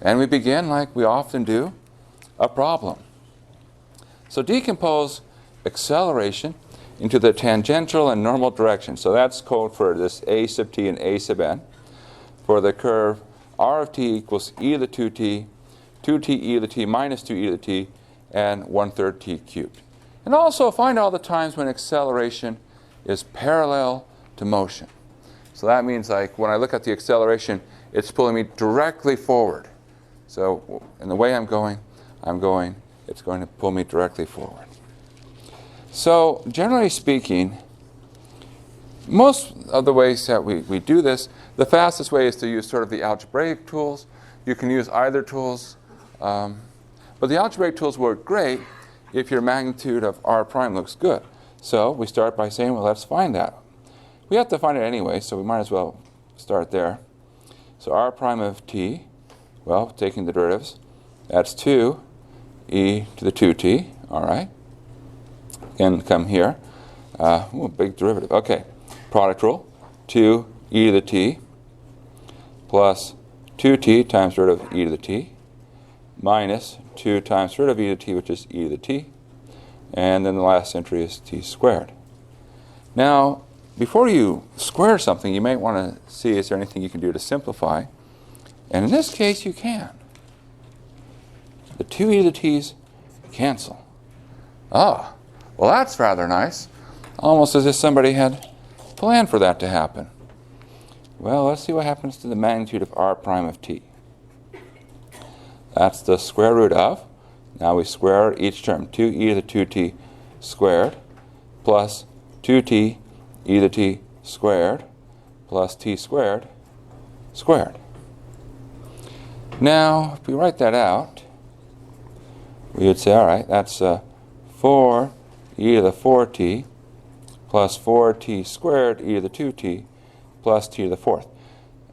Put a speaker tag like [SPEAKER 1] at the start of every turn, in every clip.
[SPEAKER 1] And we begin, like we often do, a problem. So decompose acceleration into the tangential and normal direction. So that's code for this a sub t and a sub n. For the curve r of t equals e to the 2t, 2t e to the t minus 2e to the t, and 1/3 t cubed. And also find all the times when acceleration is parallel to motion. So that means, like, when I look at the acceleration, it's pulling me directly forward. So in the way I'm going, it's going to pull me directly forward. So generally speaking, most of the ways that we do this, the fastest way is to use sort of the algebraic tools. You can use either tools. But the algebraic tools work great if your magnitude of r prime looks good. So we start by saying, well, let's find that. We have to find it anyway, so we might as well start there. So r prime of t, well, taking the derivatives, that's 2e to the 2t, all right? Again, come here. Big derivative. Okay, product rule. 2e to the t plus 2t times root of e to the t minus 2 times root of e to the t, which is e to the t. And then the last entry is t squared. Now, before you square something, you might want to see, is there anything you can do to simplify? And in this case, you can. The 2e to the t's cancel. Ah, well, that's rather nice. Almost as if somebody had planned for that to happen. Well, let's see what happens to the magnitude of r prime of t. That's the square root of, now we square each term, 2e to the 2t squared plus 2t e to the t squared plus t squared squared. Now, if we write that out, we would say, all right, that's 4e to the 4t plus 4t squared e to the 2t plus t to the 4th.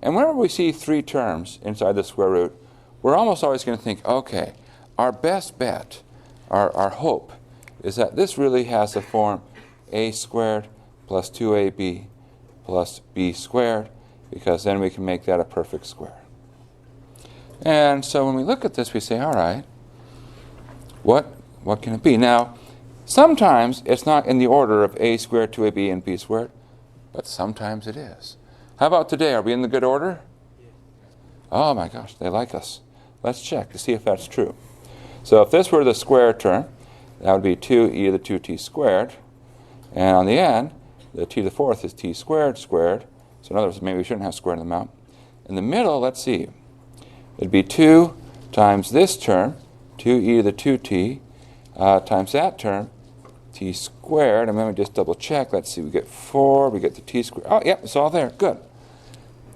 [SPEAKER 1] And whenever we see three terms inside the square root, we're almost always going to think, okay, our best bet, our hope, is that this really has the form a squared plus 2ab plus b squared, because then we can make that a perfect square. And so when we look at this, we say, all right, what can it be? Now, sometimes it's not in the order of a squared, 2ab, and b squared, but sometimes it is. How about today? Are we in the good order? Oh my gosh, they like us. Let's check to see if that's true. So if this were the square term, that would be 2e to the 2t squared. And on the end, the t to the 4th is t squared squared. So in other words, maybe we shouldn't have squared them out. In the middle, let's see. It'd be 2 times this term, 2e to the 2t, times that term, t squared. And then we just double check. Let's see, we get 4, we get the t squared. Oh, yep, it's all there. Good.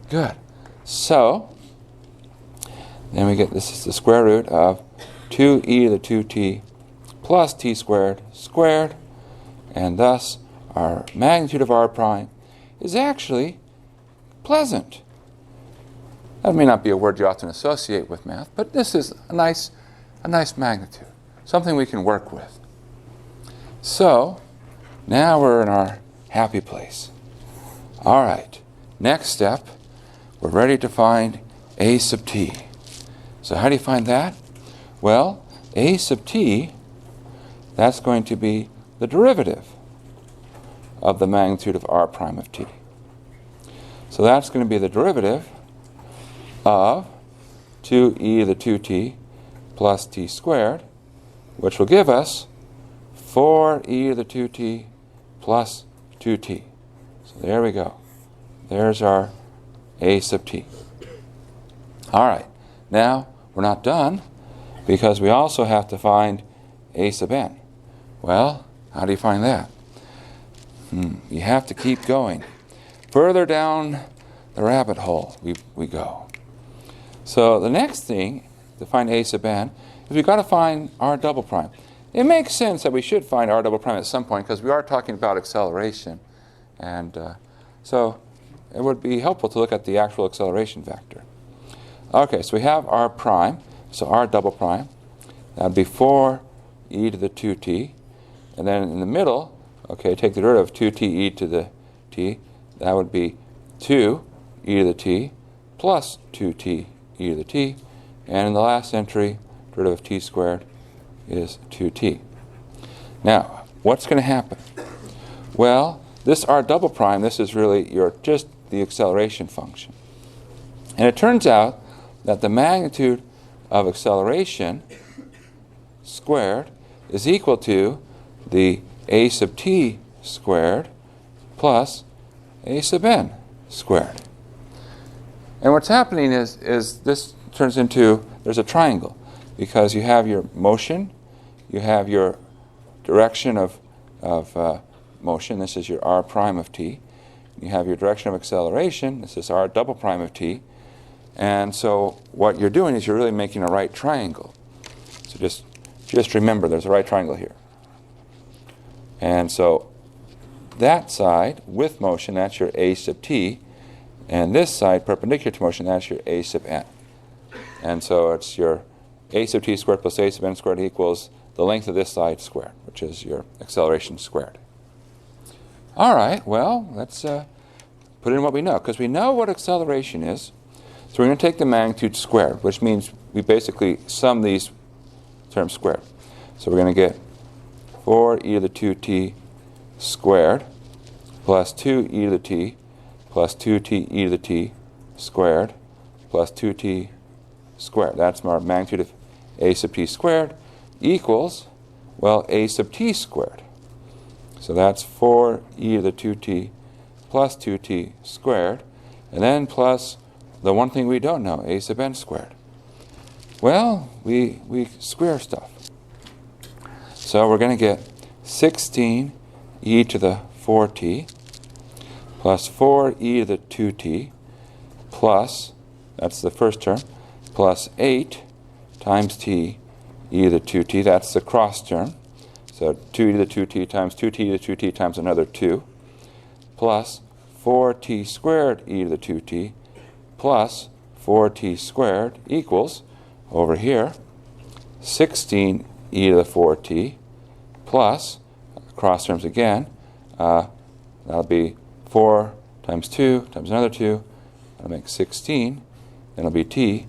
[SPEAKER 1] Good. So then we get, this is the square root of 2e to the 2t plus t squared squared, and thus our magnitude of r prime is actually pleasant. That may not be a word you often associate with math, but this is a nice magnitude, something we can work with. So now we're in our happy place. All right, next step, we're ready to find a sub t. So how do you find that? Well, a sub t, that's going to be the derivative of the magnitude of r prime of t. So that's going to be the derivative of 2e to the 2t plus t squared, which will give us 4e to the 2t plus 2t. So there we go. There's our a sub t. All right, now we're not done, because we also have to find a sub n. Well, how do you find that? You have to keep going. Further down the rabbit hole we go. So the next thing to find a sub n is we've got to find r double prime. It makes sense that we should find r double prime at some point, because we are talking about acceleration. And so it would be helpful to look at the actual acceleration vector. Okay, so we have r prime, so r double prime. That would be 4e to the 2t. And then in the middle, okay, take the derivative of 2te to the t. That would be 2e to the t plus 2te to the t. And in the last entry, derivative of t squared is 2t. Now, what's going to happen? Well, this r double prime, this is really just the acceleration function. And it turns out that the magnitude of acceleration squared is equal to the a sub t squared plus a sub n squared. And what's happening is this turns into, there's a triangle, because you have your motion, you have your direction of motion, this is your r prime of t, you have your direction of acceleration, this is r double prime of t, and so what you're doing is you're really making a right triangle. So just remember there's a right triangle here. And so that side with motion, that's your a sub t, and this side perpendicular to motion, that's your a sub n. And so it's your a sub t squared plus a sub n squared equals the length of this side squared, which is your acceleration squared. All right, well, let's put in what we know, because we know what acceleration is. So we're going to take the magnitude squared, which means we basically sum these terms squared. So we're going to get 4e to the 2t squared plus 2e to the t plus 2t e to the t squared plus 2t squared. That's our magnitude of a sub t squared equals, well, a sub t squared. So that's 4e to the 2t plus 2t squared, and then plus the one thing we don't know, a sub n squared. Well, we square stuff. So we're going to get 16e to the 4t plus 4e to the 2t plus, that's the first term, plus 8 times t e to the 2t, that's the cross term. So 2e to the 2t times 2t to the 2t times another 2, plus 4t squared e to the 2t plus 4t squared equals, over here, 16e to the 4t plus, cross terms again, that'll be 4 times 2 times another 2, that'll make 16, then it'll be t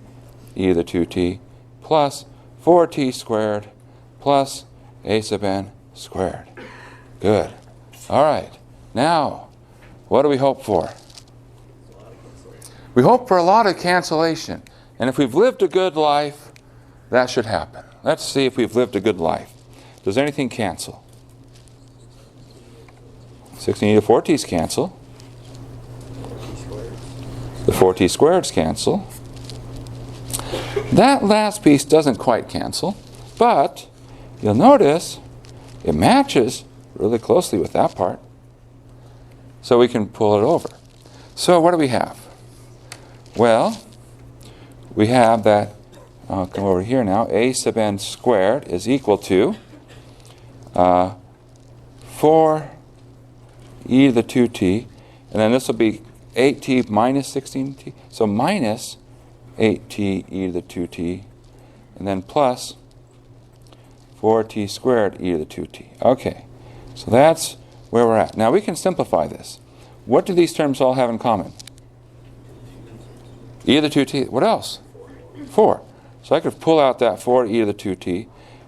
[SPEAKER 1] e to the 2t plus 4t squared plus a sub n squared. Good. All right. Now, what do we hope for? We hope for a lot of cancellation. And if we've lived a good life, that should happen. Let's see if we've lived a good life. Does anything cancel? 16e to 4t's cancel. The 4t squareds cancel. That last piece doesn't quite cancel, but you'll notice it matches really closely with that part. So we can pull it over. So what do we have? Well, we have that, I'll come over here now, a sub n squared is equal to 4e to the 2t, and then this will be 8t minus 16t, so minus 8t e to the 2t, and then plus 4t squared e to the 2t. Okay, so that's where we're at. Now we can simplify this. What do these terms all have in common? E to the 2t, what else? 4. So I could pull out that 4e to the 2t,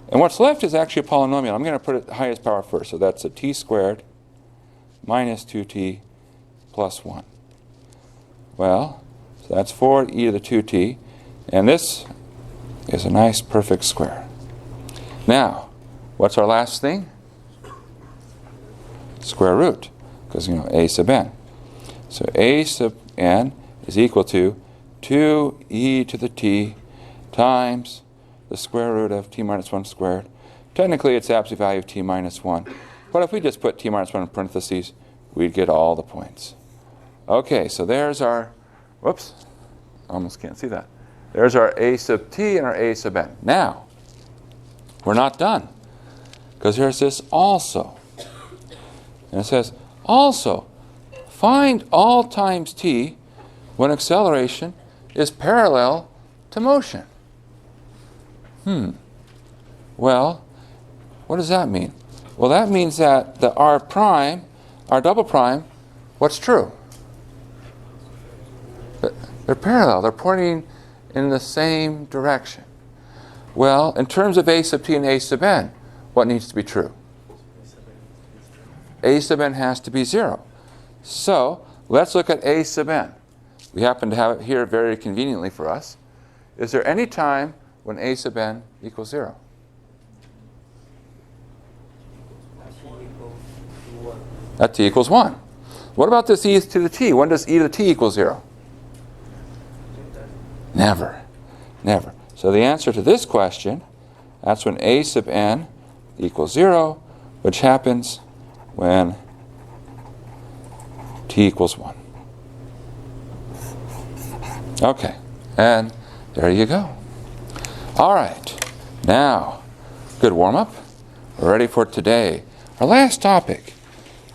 [SPEAKER 1] and what's left is actually a polynomial. I'm going to put it highest power first, so that's a t squared minus 2t plus 1. Well, so that's 4e to the 2t, and this is a nice perfect square. Now, what's our last thing? Square root, because a sub n. So a sub n is equal to 2e to the t times the square root of t minus 1 squared. Technically, it's the absolute value of t minus 1. But if we just put t minus 1 in parentheses, we'd get all the points. Okay, so there's our, whoops, almost can't see that. There's our a sub t and our a sub n. Now, we're not done, because here's this also. And it says, also, find all times t when acceleration is parallel to motion. Well, what does that mean? Well, that means that the r prime, r double prime, what's true? They're parallel. They're pointing in the same direction. Well, in terms of a sub t and a sub n, what needs to be true? A sub n has to be 0. So let's look at a sub n. We happen to have it here very conveniently for us. Is there any time when a sub n equals 0? At t equals 1. What about this e to the t? When does e to the t equal 0? Never. Never. So the answer to this question, that's when a sub n equals 0, which happens when t equals 1. Okay, and there you go. All right, now, good warm-up. We're ready for today. Our last topic.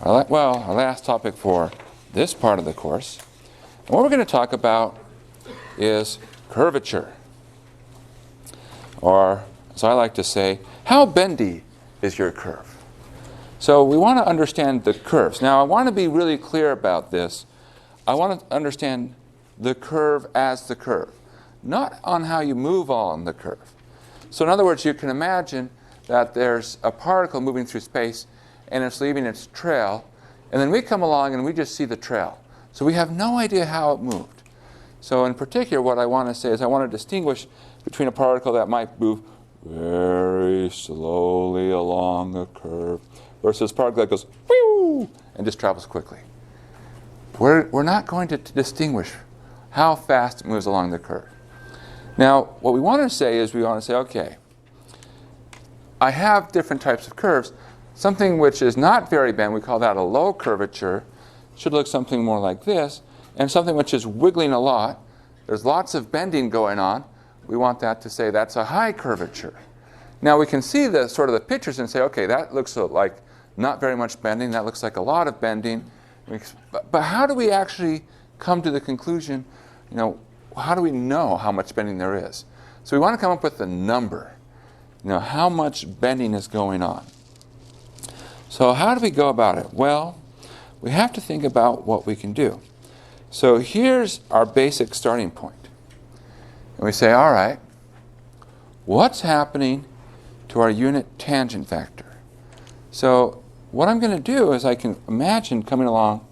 [SPEAKER 1] Our last topic for this part of the course. And what we're going to talk about is curvature. Or, as I like to say, how bendy is your curve? So we want to understand the curves. Now, I want to be really clear about this. I want to understand the curve as the curve, not on how you move on the curve. So in other words, you can imagine that there's a particle moving through space and it's leaving its trail, and then we come along and we just see the trail. So we have no idea how it moved. So in particular, what I want to say is I want to distinguish between a particle that might move very slowly along a curve versus a particle that goes whew, and just travels quickly. We're not going to distinguish how fast it moves along the curve. Now, what we want to say is we want to say, okay, I have different types of curves. Something which is not very bent, we call that a low curvature, should look something more like this. And something which is wiggling a lot, there's lots of bending going on, we want that to say that's a high curvature. Now we can see the sort of the pictures and say, okay, that looks like not very much bending, that looks like a lot of bending. But how do we actually come to the conclusion, how do we know how much bending there is? So we want to come up with a number, how much bending is going on. So how do we go about it? Well, we have to think about what we can do. So here's our basic starting point. And we say, all right, what's happening to our unit tangent vector? So what I'm going to do is I can imagine coming along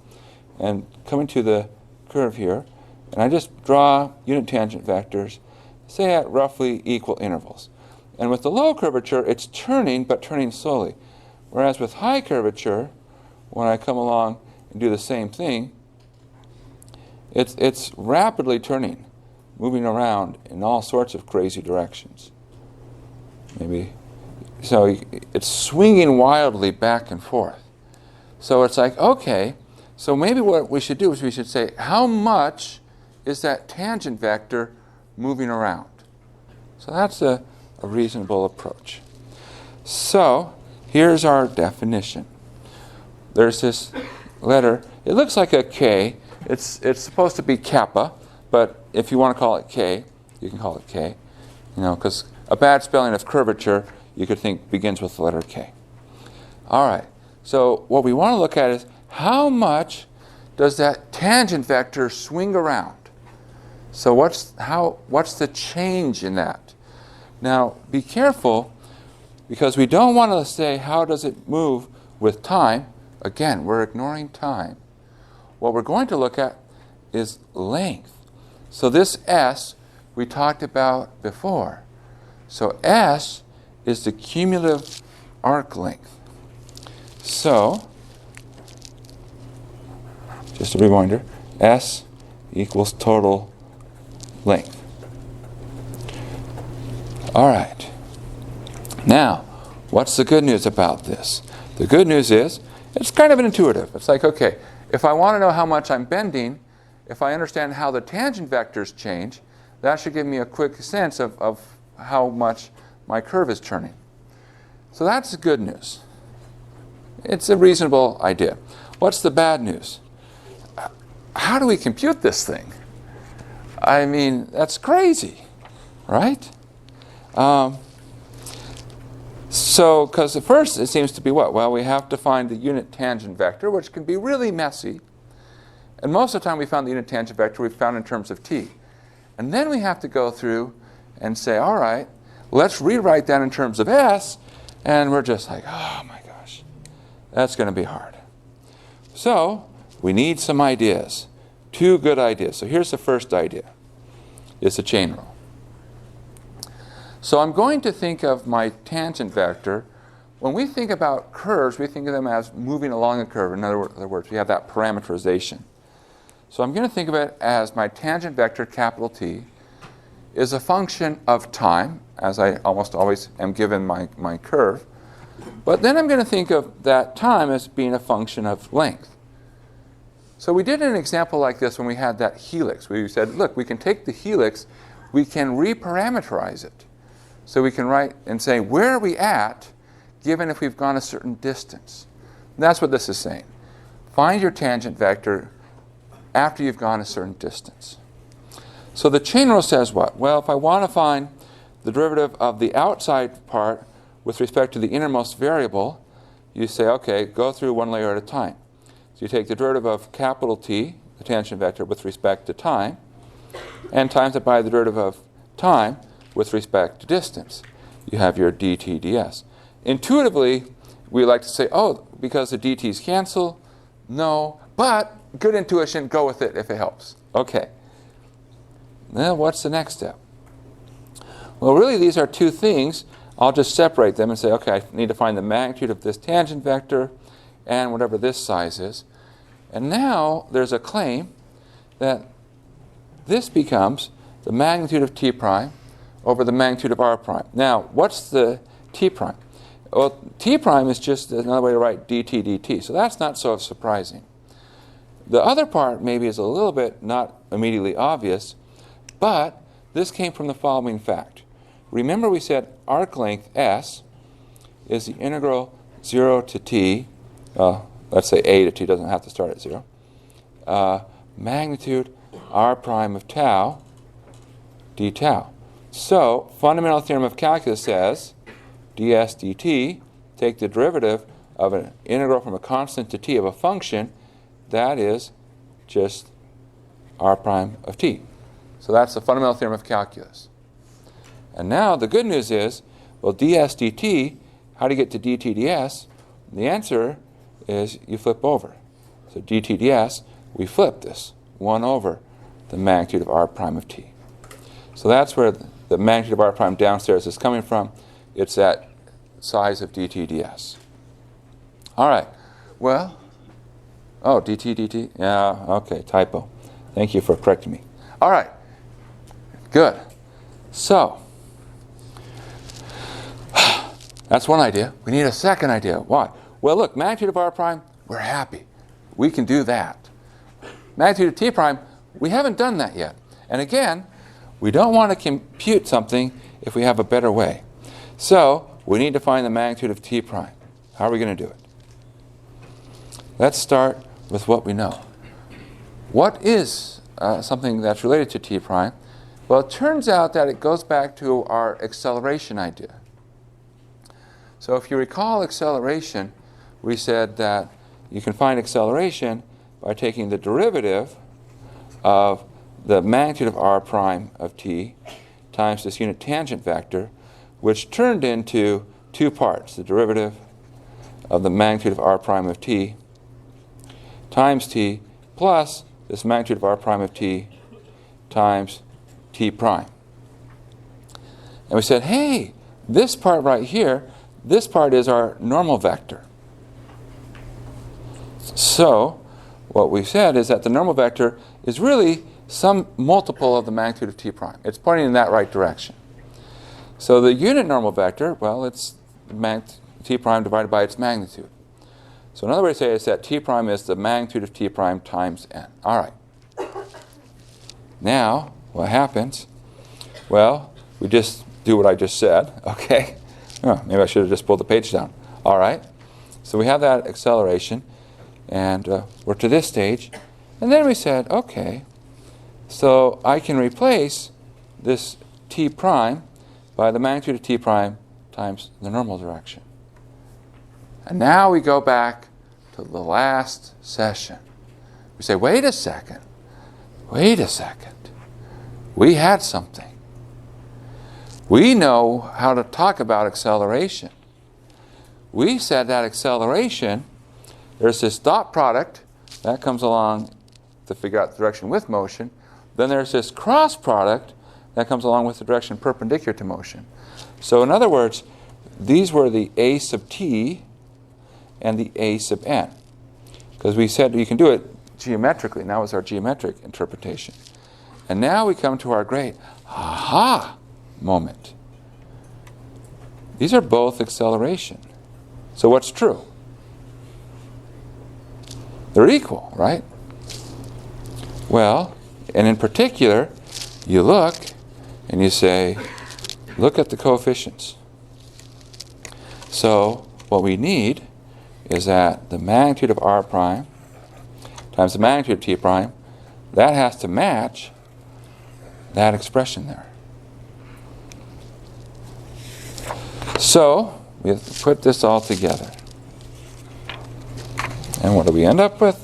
[SPEAKER 1] and coming to the curve here, and I just draw unit tangent vectors, say at roughly equal intervals. And with the low curvature, it's turning, but turning slowly. Whereas with high curvature, when I come along and do the same thing, it's rapidly turning, moving around in all sorts of crazy directions. So it's swinging wildly back and forth. So it's like, okay, so maybe what we should do is we should say, how much is that tangent vector moving around? So that's a reasonable approach. So here's our definition. There's this letter. It looks like a K. It's supposed to be kappa, but if you want to call it K, you can call it K. Because a bad spelling of curvature, you could think begins with the letter K. All right. So what we want to look at is how much does that tangent vector swing around? So what's the change in that? Now, be careful, because we don't want to say how does it move with time. Again, we're ignoring time. What we're going to look at is length. So this S we talked about before. So S is the cumulative arc length. So, just a reminder, S equals total length. All right. Now, what's the good news about this? The good news is it's kind of intuitive. It's like, okay, if I want to know how much I'm bending, if I understand how the tangent vectors change, that should give me a quick sense of how much my curve is turning. So that's the good news. It's a reasonable idea. What's the bad news? How do we compute this thing? I mean, that's crazy, right? So, because at first it seems to be what? Well, we have to find the unit tangent vector, which can be really messy. And most of the time we found the unit tangent vector we found in terms of t. And then we have to go through and say, all right, let's rewrite that in terms of s. And we're just like, oh my gosh, that's going to be hard. So we need some ideas. 2 good ideas. So here's the first idea. It's a chain rule. So I'm going to think of my tangent vector. When we think about curves, we think of them as moving along a curve. In other words, we have that parameterization. So I'm going to think of it as my tangent vector, capital T, is a function of time, as I almost always am given my curve. But then I'm going to think of that time as being a function of length. So we did an example like this when we had that helix. We said, look, we can take the helix, we can reparameterize it. So we can write and say, where are we at, given if we've gone a certain distance? And that's what this is saying. Find your tangent vector after you've gone a certain distance. So the chain rule says what? Well, if I want to find the derivative of the outside part with respect to the innermost variable, you say, okay, go through one layer at a time. So you take the derivative of capital T, the tangent vector, with respect to time, and times it by the derivative of time with respect to distance. You have your dt ds. Intuitively, we like to say, oh, because the dt's cancel. No, but good intuition, go with it if it helps. Okay. Now, what's the next step? Well, really, these are 2 things. I'll just separate them and say, okay, I need to find the magnitude of this tangent vector and whatever this size is. And now there's a claim that this becomes the magnitude of t prime over the magnitude of r prime. Now, what's the t prime? Well, t prime is just another way to write dt dt, so that's not so surprising. The other part maybe is a little bit not immediately obvious, but this came from the following fact. Remember we said arc length s is the integral 0 to t, let's say a to t, doesn't have to start at 0, magnitude r prime of tau d tau. So fundamental theorem of calculus says ds dt, take the derivative of an integral from a constant to t of a function, that is just r prime of t. So that's the fundamental theorem of calculus. And now the good news is, well, ds dt, how do you get to dt ds? The answer is you flip over. So dt ds, we flip this 1 over the magnitude of r prime of t. So that's where the magnitude of r prime downstairs is coming from. It's that size of dt ds. All right. Well, oh, dt dt? Yeah, okay, typo. Thank you for correcting me. All right. Good. So, that's one idea. We need a second idea. Why? Well, look, magnitude of r prime, we're happy. We can do that. Magnitude of t prime, we haven't done that yet. And again, we don't want to compute something if we have a better way. So, we need to find the magnitude of t prime. How are we going to do it? Let's start with what we know. What is something that's related to t prime? Well, it turns out that it goes back to our acceleration idea. So if you recall acceleration, we said that you can find acceleration by taking the derivative of the magnitude of r prime of t times this unit tangent vector, which turned into 2 parts, the derivative of the magnitude of r prime of t times t plus this magnitude of r prime of t times t prime. And we said, hey, this part right here, this part is our normal vector. So what we said is that the normal vector is really some multiple of the magnitude of t prime. It's pointing in that right direction. So the unit normal vector, well, it's t prime divided by its magnitude. So another way to say it is that t prime is the magnitude of t prime times n. All right. Now, what happens? Well, we just do what I just said, okay? Oh, maybe I should have just pulled the page down. All right. So we have that acceleration, and we're to this stage. And then we said, okay, so I can replace this t prime by the magnitude of t prime times the normal direction. And now we go back to the last session. We say, wait a second. we had something. We know how to talk about acceleration. We said that acceleration, there's this dot product that comes along to figure out the direction with motion. Then there's this cross product that comes along with the direction perpendicular to motion. So in other words, these were the a sub t and the a sub n. Because we said you can do it geometrically. Now is our geometric interpretation. And now we come to our great aha moment. These are both acceleration. So what's true? They're equal, right? Well, and in particular, you look and you say, look at the coefficients. So what we need is that the magnitude of r prime times the magnitude of t prime, that has to match that expression there. So we have to put this all together. And what do we end up with?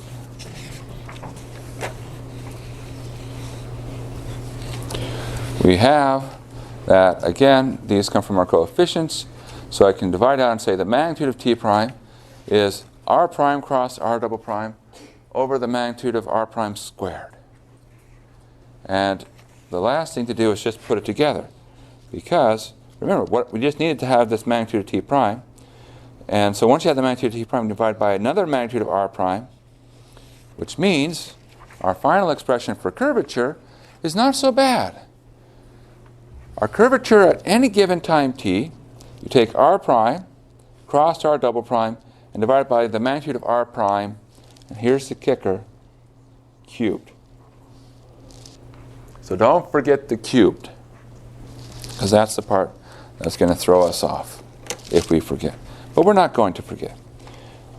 [SPEAKER 1] We have that, again, these come from our coefficients, so I can divide out and say the magnitude of t prime is r prime cross r double prime over the magnitude of r prime squared. And the last thing to do is just put it together, because remember, what we just needed to have this magnitude of t prime, and so once you have the magnitude of t prime divided by another magnitude of r prime, which means our final expression for curvature is not so bad. Our curvature at any given time t, you take r prime cross r double prime and divide by the magnitude of r prime, and here's the kicker, cubed. So don't forget the cubed, because that's the part that's going to throw us off if we forget. But we're not going to forget.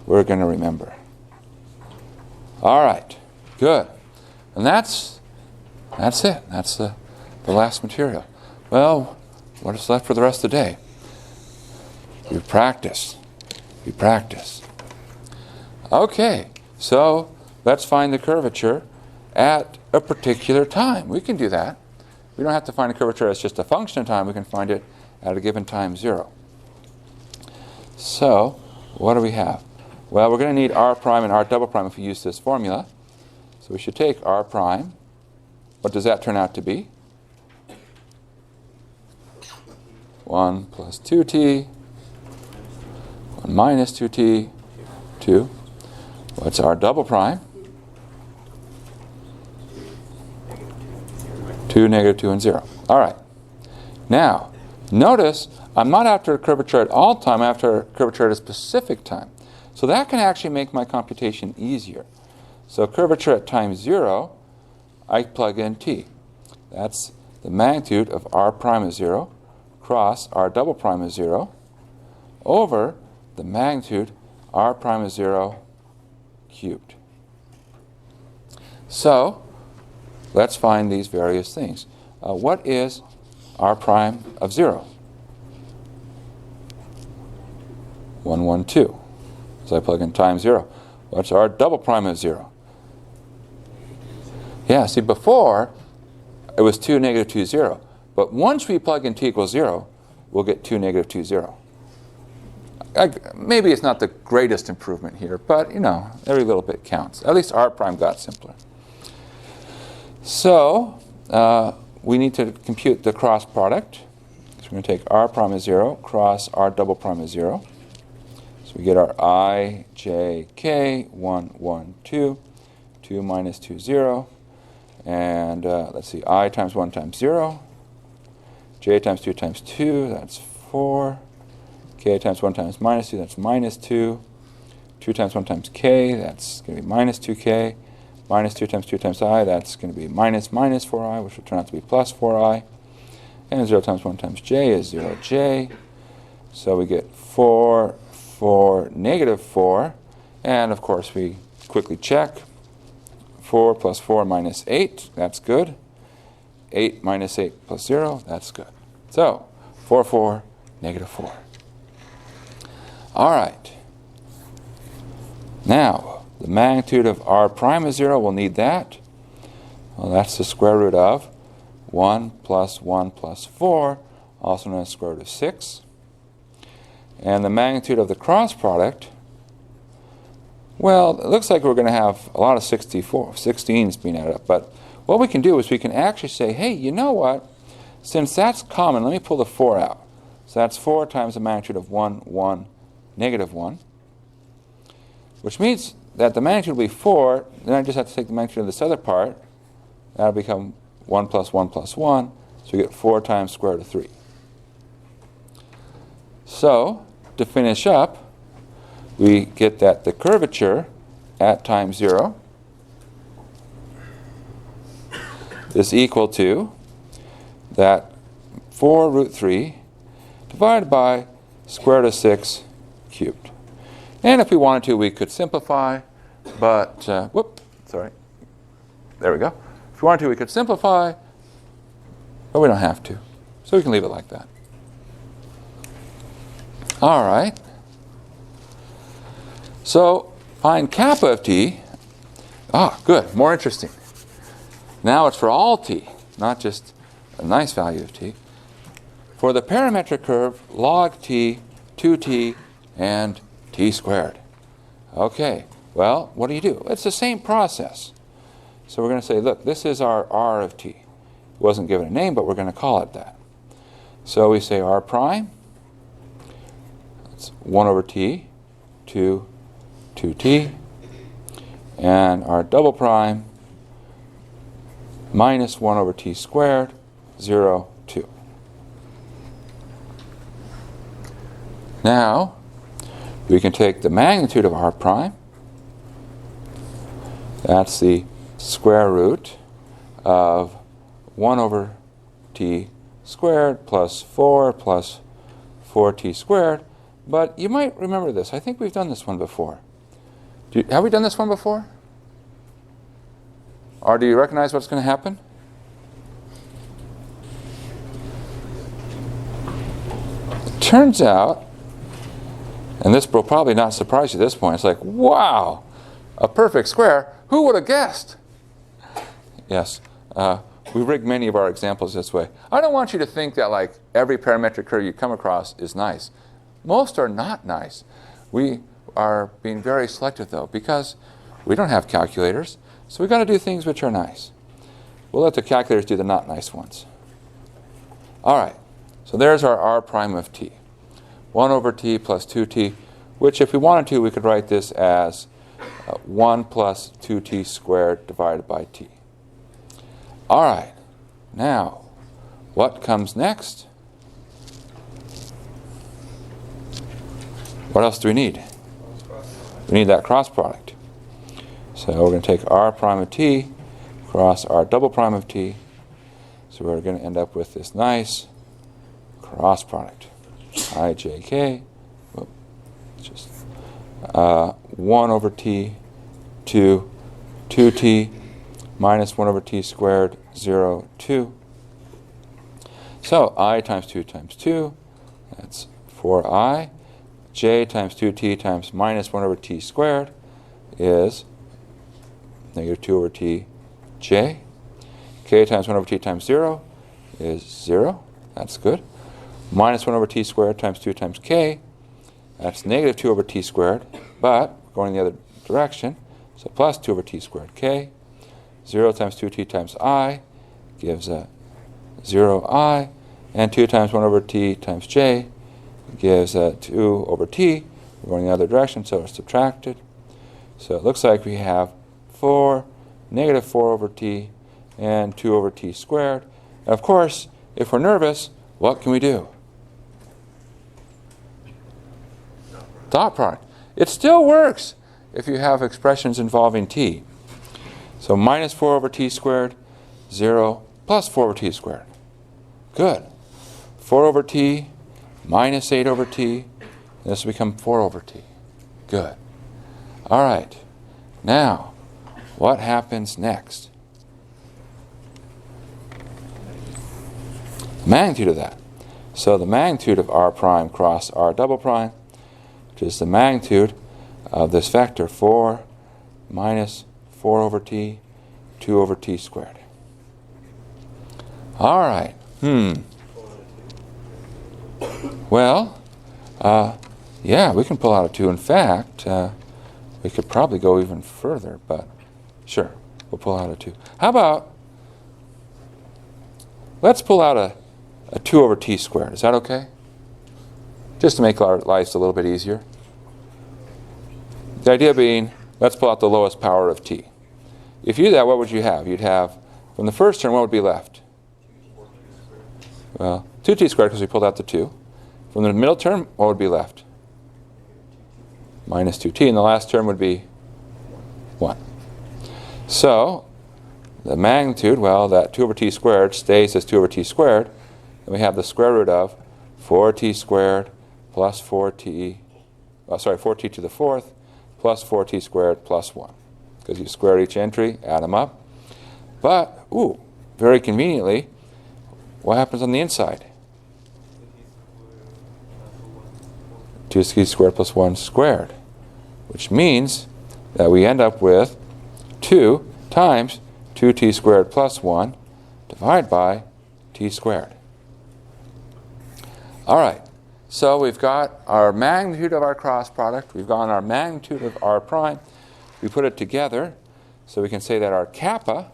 [SPEAKER 1] We're going to remember. All right, good. And that's it. That's the last material. Well, what is left for the rest of the day? We practice. We practice. Okay, so let's find the curvature at a particular time. We can do that. We don't have to find a curvature as just a function of time. We can find it at a given time 0. So, what do we have? Well, we're going to need r prime and r double prime if we use this formula. So we should take r prime. What does that turn out to be? 1 plus 2t, 1 minus 2t, 2. What's r double prime? 2, negative 2, and 0. All right. Now, notice I'm not after a curvature at all time, I'm after a curvature at a specific time. So that can actually make my computation easier. So curvature at time 0, I plug in t. That's the magnitude of r prime is 0 cross r double prime is 0 over the magnitude r prime is 0 cubed. So let's find these various things. What is r prime of 0? 1, 1, 2. So I plug in time 0. What's r double prime of 0? Yeah, see, before it was 2, negative 2, 0. But once we plug in t equals 0, we'll get 2, negative 2, 0. Maybe it's not the greatest improvement here, but, you know, every little bit counts. At least r prime got simpler. So we need to compute the cross product. So we're going to take r prime is 0 cross r double prime is 0. So we get our I, j, k, 1, 1, 2, 2 minus 2, 0. And let's see, I times 1 times 0. J times 2 times 2, that's 4. K times 1 times minus 2, that's minus 2. 2 times 1 times k, that's going to be minus 2k. Minus 2 times I, that's going to be minus 4i, which will turn out to be plus 4i. And 0 times 1 times j is 0j. So we get 4, 4, negative 4. And of course we quickly check. 4 plus 4 minus 8, that's good. 8 minus 8 plus 0, that's good. So 4, 4, negative 4. All right. Now, the magnitude of r prime is 0, we'll need that. Well, that's the square root of 1 plus 1 plus 4, also known as square root of 6. And the magnitude of the cross product, well, it looks like we're going to have a lot of 16s being added up. But what we can do is we can actually say, hey, you know what? Since that's common, let me pull the 4 out. So that's 4 times the magnitude of 1, 1, negative 1. Which means that the magnitude will be 4. Then I just have to take the magnitude of this other part. That'll become 1 plus 1 plus 1. So we get 4 times square root of 3. So, to finish up, we get that the curvature at time 0 is equal to that 4 root 3 divided by square root of 6 cubed. And if we wanted to, we could simplify, but, there we go. If we wanted to, we could simplify, but we don't have to. So we can leave it like that. All right. So find kappa of t. Ah, good. More interesting. Now it's for all t, not just a nice value of t. For the parametric curve, log t, 2t, and t squared. Okay. Well, what do? It's the same process. So we're going to say, look, this is our r of t. It wasn't given a name, but we're going to call it that. So we say r prime. It's 1 over t, 2t, and our double prime minus 1 over t squared, 0, 2. Now, we can take the magnitude of r prime. That's the square root of 1 over t squared plus 4 plus 4t squared. But you might remember this. I think we've done this one before. Have we done this one before? Or do you recognize what's going to happen? It turns out, and this will probably not surprise you at this point, it's like, wow, a perfect square. Who would have guessed? Yes, we rig many of our examples this way. I don't want you to think that like every parametric curve you come across is nice. Most are not nice. We are being very selective, though, because we don't have calculators, so we've got to do things which are nice. We'll let the calculators do the not nice ones. All right, so there's our r prime of t. 1 over t plus 2t, which if we wanted to, we could write this as 1 plus 2t squared divided by t. All right, now, what comes next? What else do we need? We need that cross product. So we're going to take r prime of t cross r double prime of t. So we're going to end up with this nice cross product. ijk, 1 over t to 2t minus 1 over t squared, 0, 2. So I times 2 times 2, that's 4i. J times 2t times minus 1 over t squared is negative 2 over t j. K times 1 over t times 0 is 0. That's good. Minus 1 over t squared times 2 times k. That's negative 2 over t squared, but going the other direction. So plus 2 over t squared k. 0 times 2t times I gives a 0i. And 2 times 1 over t times j gives 2 over t. We're going the other direction, so it's subtracted. So it looks like we have negative 4 over t and 2 over t squared. And of course, if we're nervous, what can we do? Dot product. It still works if you have expressions involving t. So minus 4 over t squared, 0 plus 4 over t squared. Good. 4 over t minus 8 over t, and this will become 4 over t. Good. All right. Now, what happens next? Magnitude of that. So the magnitude of r prime cross r double prime, which is the magnitude of this vector 4 minus 4 over t, 2 over t squared. All right. Well, yeah, we can pull out a 2. In fact, we could probably go even further, but sure, we'll pull out a 2. How about, let's pull out a 2 over t squared. Is that okay? Just to make our lives a little bit easier. The idea being, let's pull out the lowest power of t. If you do that, what would you have? You'd have, from the first term, what would be left? Well, 2t squared because we pulled out the 2. From the middle term, what would be left? Minus 2t, and the last term would be 1. So, the magnitude, well, that 2 over t squared stays as 2 over t squared, and we have the square root of 4t squared plus 4t, 4t to the 4th plus 4t squared plus 1. Because you square each entry, add them up. But, very conveniently, what happens on the inside? 2t squared plus 1 squared, which means that we end up with 2 times 2t squared plus 1 divided by t squared. All right, so we've got our magnitude of our cross product. We've got our magnitude of r prime. We put it together so we can say that our kappa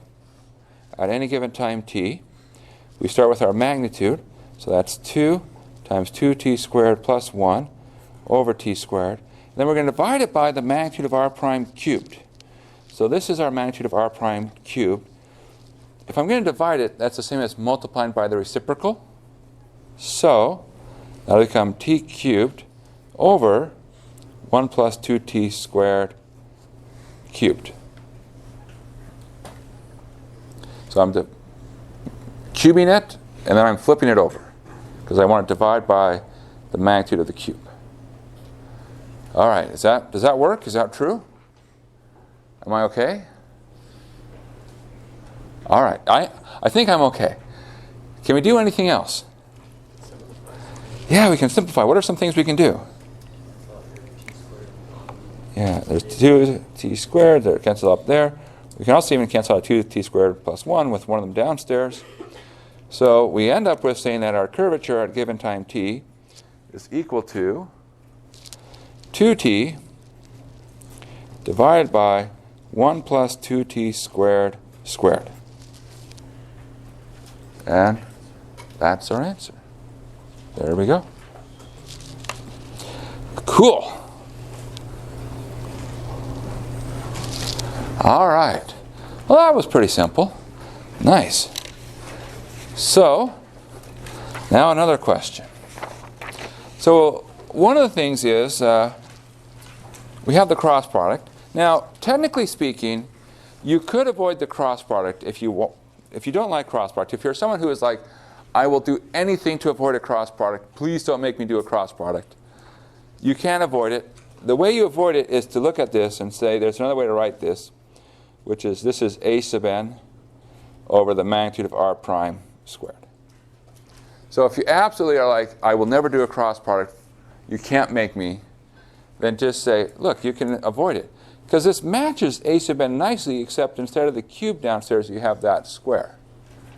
[SPEAKER 1] at any given time t, we start with our magnitude, so that's 2 times 2t squared plus 1 over t squared. And then we're going to divide it by the magnitude of r prime cubed. So this is our magnitude of r prime cubed. If I'm going to divide it, that's the same as multiplying by the reciprocal. So that'll become t cubed over 1 plus 2t squared cubed. So I'm cubing it, and then I'm flipping it over, because I want to divide by the magnitude of the cube. All right, does that work? Is that true? Am I okay? All right, I think I'm okay. Can we do anything else? Yeah, we can simplify. What are some things we can do? Yeah, there's 2t squared, that cancel up there. We can also even cancel out 2t squared plus 1 with one of them downstairs. So we end up with saying that our curvature at a given time t is equal to 2t divided by 1 plus 2t squared squared. And that's our answer. There we go. Cool. All right. Well, that was pretty simple. Nice. So, now another question. So, one of the things is we have the cross product. Now, technically speaking, you could avoid the cross product if you don't like cross product. If you're someone who is like, I will do anything to avoid a cross product, please don't make me do a cross product, you can avoid it. The way you avoid it is to look at this and say, there's another way to write this, which is this is a sub n over the magnitude of r prime squared. So if you absolutely are like, I will never do a cross product, you can't make me, then just say, look, you can avoid it. Because this matches a sub n nicely, except instead of the cube downstairs, you have that square.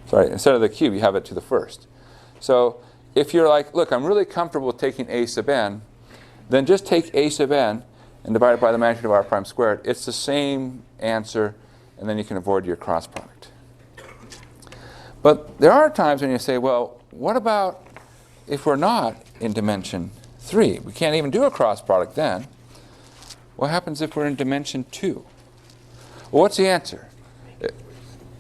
[SPEAKER 1] Sorry, instead of the cube, you have it to the first. So if you're like, look, I'm really comfortable with taking a sub n, then just take a sub n and divide it by the magnitude of r prime squared. It's the same answer, and then you can avoid your cross product. But there are times when you say, well, what about if we're not in dimension 3? We can't even do a cross product then. What happens if we're in dimension 2? Well, what's the answer?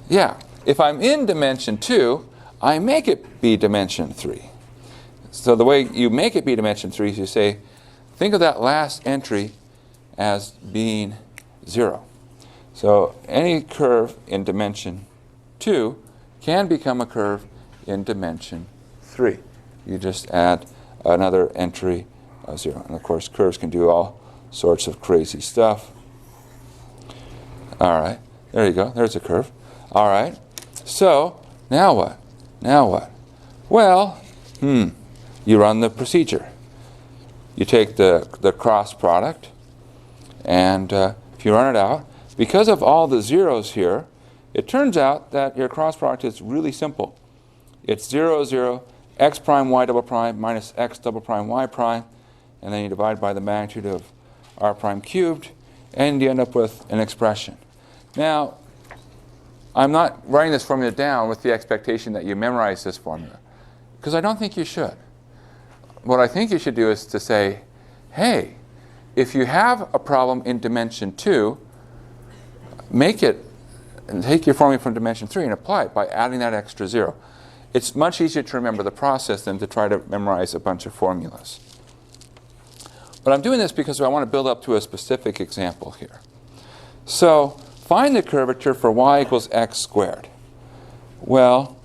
[SPEAKER 1] Yeah, if I'm in dimension 2, I make it be dimension 3. So the way you make it be dimension 3 is you say, think of that last entry as being 0. So any curve in dimension 2 can become a curve in dimension 3. You just add another entry of 0. And of course, curves can do all sorts of crazy stuff. All right, there you go. There's a curve. All right, so now what? Now what? Well, you run the procedure. You take the cross product, and if you run it out, because of all the zeros here, it turns out that your cross product is really simple. It's 0, 0, x prime y double prime minus x double prime y prime, and then you divide by the magnitude of r prime cubed, and you end up with an expression. Now, I'm not writing this formula down with the expectation that you memorize this formula, because I don't think you should. What I think you should do is to say, hey, if you have a problem in dimension 2, make it, and take your formula from dimension 3 and apply it by adding that extra 0. It's much easier to remember the process than to try to memorize a bunch of formulas. But I'm doing this because I want to build up to a specific example here. So find the curvature for y equals x squared. Well,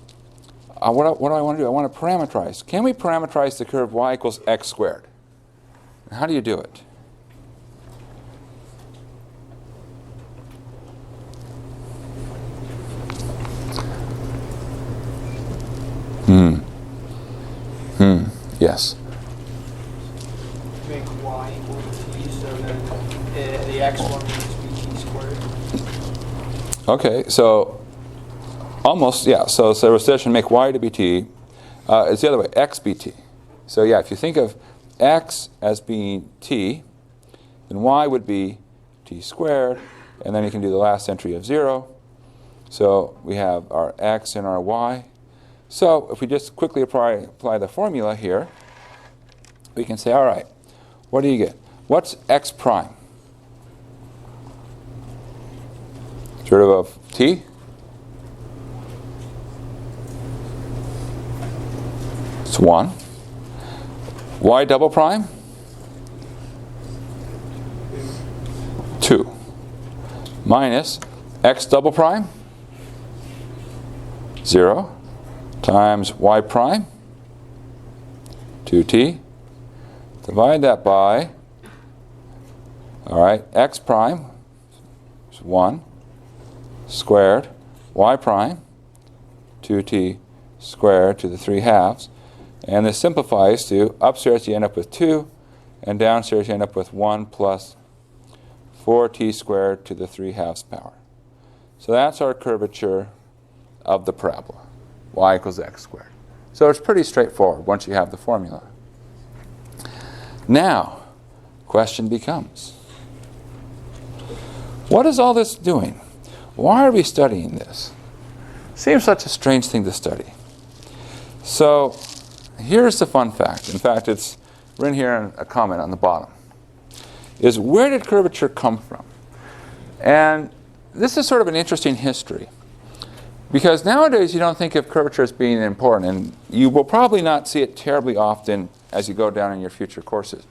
[SPEAKER 1] what do I want to do? I want to parameterize. Can we parameterize the curve y equals x squared? How do you do it? Yes.
[SPEAKER 2] Make y equal to t, so then the x1 needs to be t squared.
[SPEAKER 1] Okay, so almost, yeah. So recession make y to be t. It's the other way, x be t. So yeah, if you think of x as being t, then y would be t squared, and then you can do the last entry of 0. So we have our x and our y. So if we just quickly apply the formula here, we can say, all right, what do you get? What's x prime? Derivative of t? It's 1. Y double prime? 2. Minus x double prime? 0. Times y prime, 2t. Divide that by, all right, x prime is 1 squared, y prime, 2t squared to the 3 halves. And this simplifies to upstairs you end up with 2, and downstairs you end up with 1 plus 4t squared to the 3 halves power. So that's our curvature of the parabola. Y equals x squared. So it's pretty straightforward once you have the formula. Now, question becomes, what is all this doing? Why are we studying this? Seems such a strange thing to study. So here's the fun fact. In fact, it's written here in a comment on the bottom. Is where did curvature come from? And this is sort of an interesting history. Because nowadays you don't think of curvature as being important, and you will probably not see it terribly often as you go down in your future courses.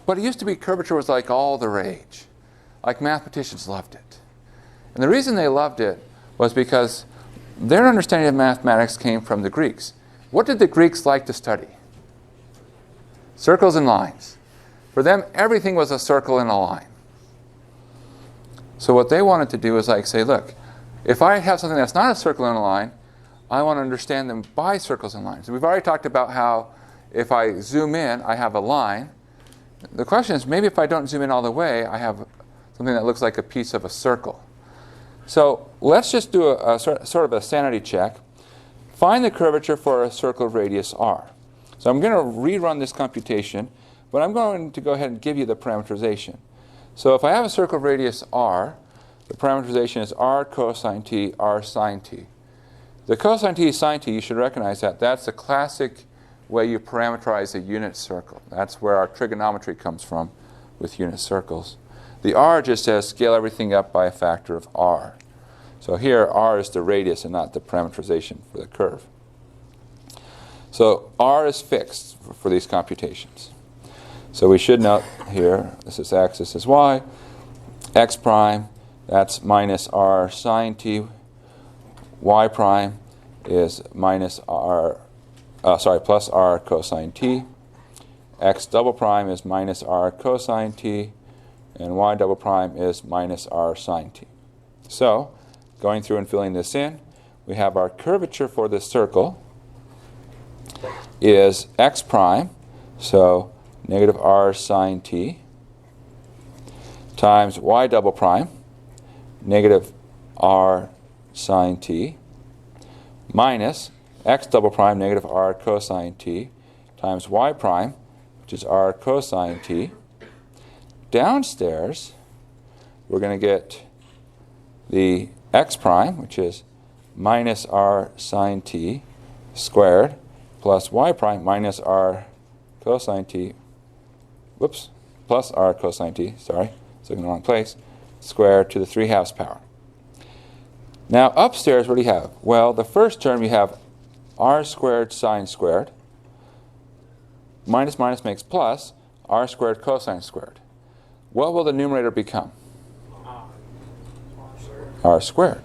[SPEAKER 1] But it used to be curvature was like all the rage. Like mathematicians loved it. And the reason they loved it was because their understanding of mathematics came from the Greeks. What did the Greeks like to study? Circles and lines. For them, everything was a circle and a line. So what they wanted to do was like say, look, if I have something that's not a circle and a line, I want to understand them by circles and lines. We've already talked about how if I zoom in, I have a line. The question is, maybe if I don't zoom in all the way, I have something that looks like a piece of a circle. So let's just do a sort of a sanity check. Find the curvature for a circle of radius r. So I'm going to rerun this computation, but I'm going to go ahead and give you the parameterization. So if I have a circle of radius r, the parameterization is r cosine t, r sine t. The cosine t sine t, you should recognize that. That's the classic way you parameterize a unit circle. That's where our trigonometry comes from with unit circles. The r just says scale everything up by a factor of r. So here r is the radius and not the parameterization for the curve. So r is fixed for these computations. So we should note here, this is x, this is y, x prime, that's minus r sine t. Y prime is minus plus r cosine t. X double prime is minus r cosine t. And y double prime is minus r sine t. So, going through and filling this in, we have our curvature for this circle is x prime, so negative r sine t, times y double prime, negative r sine t, minus, x double prime negative r cosine t times y prime, which is r cosine t. Downstairs, we're going to get the x prime, which is minus r sine t squared, plus y prime minus r cosine t, whoops, plus r cosine t, sorry, it's looking in the wrong place, squared to the 3/2 power. Now upstairs, what do you have? Well, the first term you have r squared sine squared, minus minus makes plus, r squared cosine squared. What will the numerator become? R squared.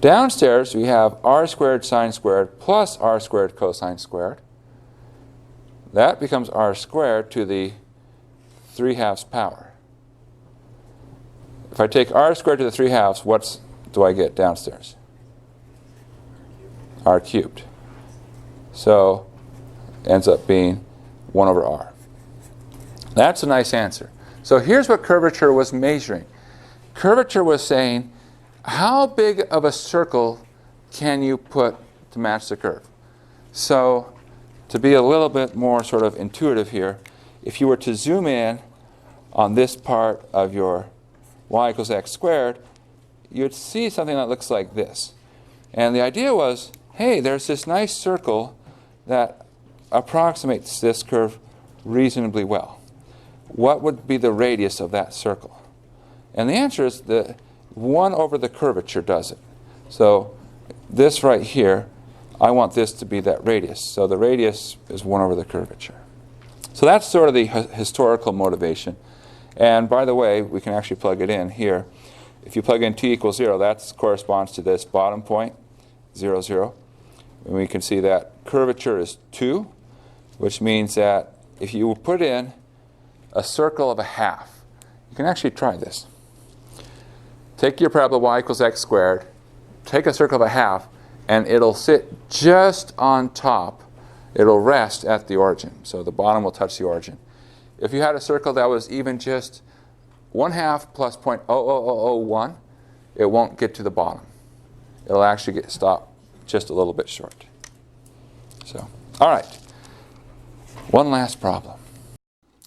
[SPEAKER 1] Downstairs, we have r squared sine squared plus r squared cosine squared. That becomes r squared to the 3/2 power. If I take r squared to the 3/2, what do I get downstairs? R cubed. So ends up being 1 over r. That's a nice answer. So here's what curvature was measuring. Curvature was saying, how big of a circle can you put to match the curve? So to be a little bit more sort of intuitive here, if you were to zoom in on this part of your y equals x squared, you'd see something that looks like this. And the idea was, hey, there's this nice circle that approximates this curve reasonably well. What would be the radius of that circle? And the answer is the 1 over the curvature does it. So this right here, I want this to be that radius. So the radius is 1 over the curvature. So that's sort of the historical motivation. And by the way, we can actually plug it in here. If you plug in t equals 0, that corresponds to this bottom point, 0, 0. And we can see that curvature is 2, which means that if you put in a circle of a half, you can actually try this. Take your parabola y equals x squared, take a circle of a half, and it'll sit just on top. It'll rest at the origin. So the bottom will touch the origin. If you had a circle that was even just 1/2 plus 0.00001, it won't get to the bottom. It'll actually stop just a little bit short. So, all right. One last problem.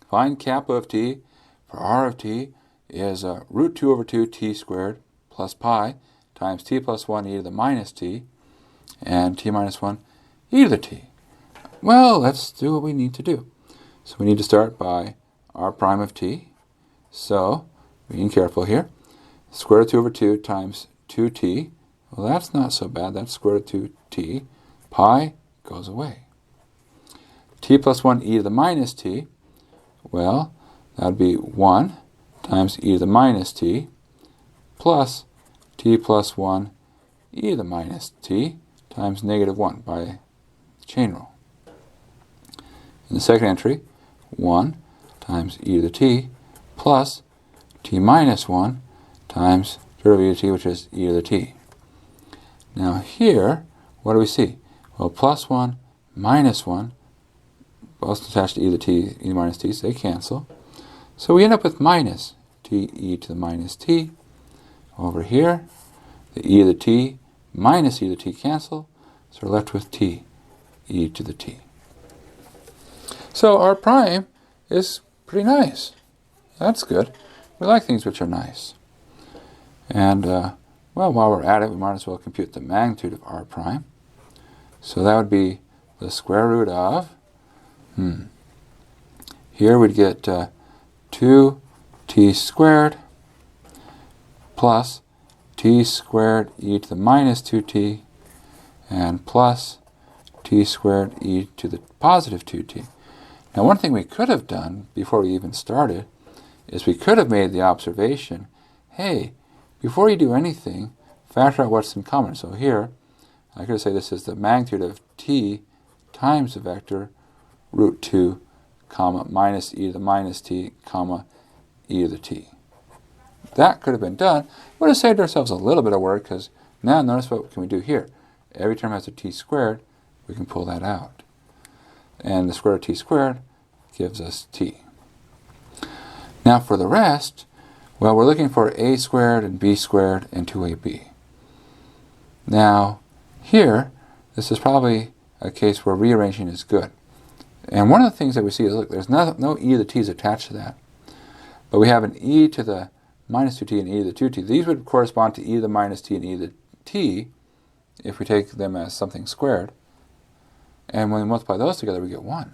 [SPEAKER 1] Find kappa of t for r of t is root 2 over 2 t squared plus pi times t plus 1 e to the minus t and t minus 1 e to the t. Well, let's do what we need to do. So we need to start by r prime of t. So, being careful here, square root of 2 over 2 times 2t. Well, that's not so bad. That's square root of 2t. Pi goes away. T plus 1 e to the minus t. Well, that would be 1 times e to the minus t plus t plus 1 e to the minus t times negative 1 by chain rule. In the second entry, 1 times e to the t plus t minus 1 times derivative of e to the t, which is e to the t. Now here, what do we see? Well, plus 1, minus 1, both attached to e to the t, e to the minus t, so they cancel. So we end up with minus t e to the minus t. Over here, the e to the t minus e to the t cancel, so we're left with t e to the t. So our prime is pretty nice. That's good. We like things which are nice. And, well, while we're at it, we might as well compute the magnitude of r prime. So that would be the square root of, here we'd get 2t squared plus t squared e to the minus 2t and plus t squared e to the positive 2t. Now, one thing we could have done before we even started is we could have made the observation, hey, before you do anything, factor out what's in common. So here, I could say this is the magnitude of t times the vector root 2, comma, minus e to the minus t, comma, e to the t. That could have been done. Would have saved ourselves a little bit of work, because now notice what can we do here. Every term has a t squared. We can pull that out. And the square root of t squared gives us t. Now for the rest, well, we're looking for a squared and b squared and 2ab. Now, here, this is probably a case where rearranging is good. And one of the things that we see is, look, there's no e to the t's attached to that. But we have an e to the minus 2t and e to the 2t. These would correspond to e to the minus t and e to the t if we take them as something squared. And when we multiply those together, we get 1.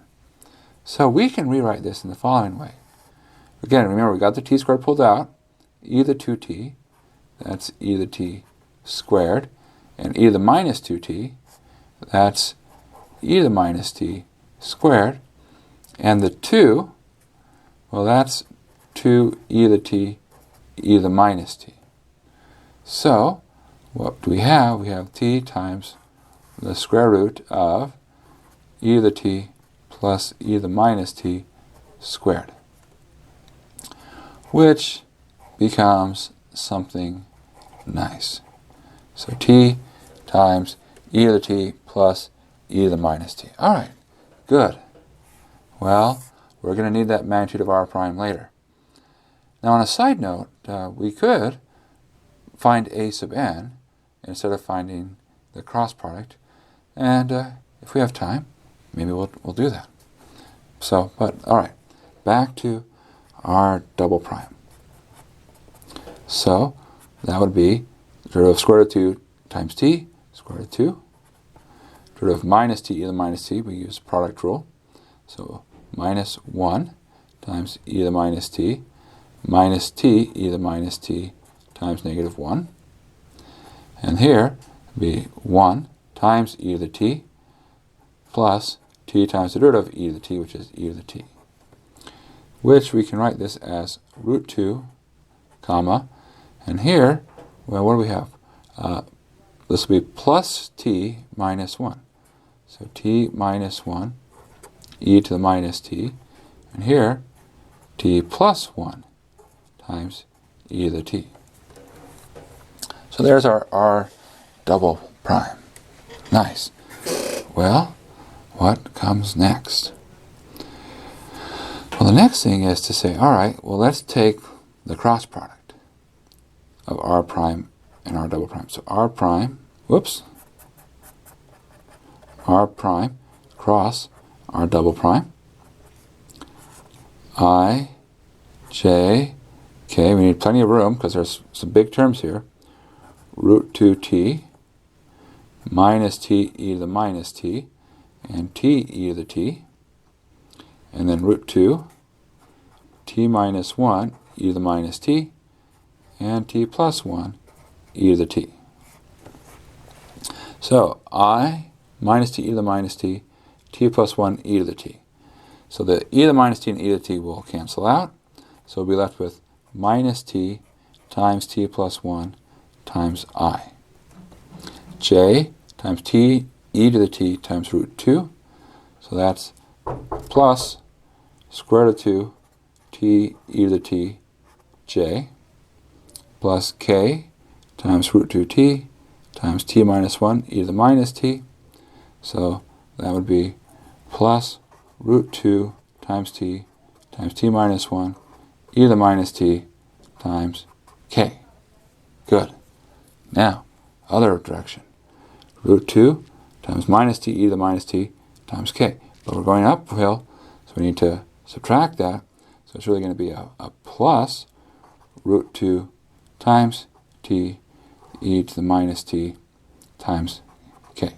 [SPEAKER 1] So we can rewrite this in the following way. Again, remember, we got the t squared pulled out. E to the 2t, that's e to the t squared. And e to the minus 2t, that's e to the minus t squared. And the 2, well, that's 2 e to the t, e to the minus t. So, what do we have? We have t times the square root of e to the t plus e to the minus t squared, which becomes something nice. So t times e to the t plus e to the minus t. All right, good. Well, we're going to need that magnitude of r prime later. Now, on a side note, we could find a sub n instead of finding the cross product, and if we have time, maybe we'll do that. So, but all right, back to r double prime. So that would be the root of square root of 2 times t, square root of 2. The root of minus t e to the minus t, we use product rule. So minus 1 times e to the minus t, minus t e to the minus t times negative 1. And here would be 1 times e to the t plus t times the root of e to the t, which is e to the t, which we can write this as root 2, comma, and here, well, what do we have? This will be plus t minus 1. So t minus 1, e to the minus t, and here, t plus 1 times e to the t. So there's our r double prime. Nice. Well, what comes next? Well, the next thing is to say, all right, well, let's take the cross product of r prime and r double prime. So r prime, r prime cross r double prime, I, j, k, we need plenty of room because there's some big terms here, root 2t minus t e to the minus t, and t e to the t, and then root 2, t minus 1 e to the minus t, and t plus 1 e to the t. So I minus t e to the minus t, t plus 1 e to the t. So the e to the minus t and e to the t will cancel out. So we'll be left with minus t times t plus 1 times I. J times t e to the t times root 2. So that's plus square root of 2 t e to the t j plus k times root 2t times t minus 1 e to the minus t. So that would be plus root 2 times t minus 1 e to the minus t times k. Good. Now, other direction. Root 2 times minus t e to the minus t times k. But we're going uphill, so we need to subtract that. So it's really going to be a plus root 2 times t e to the minus t times k.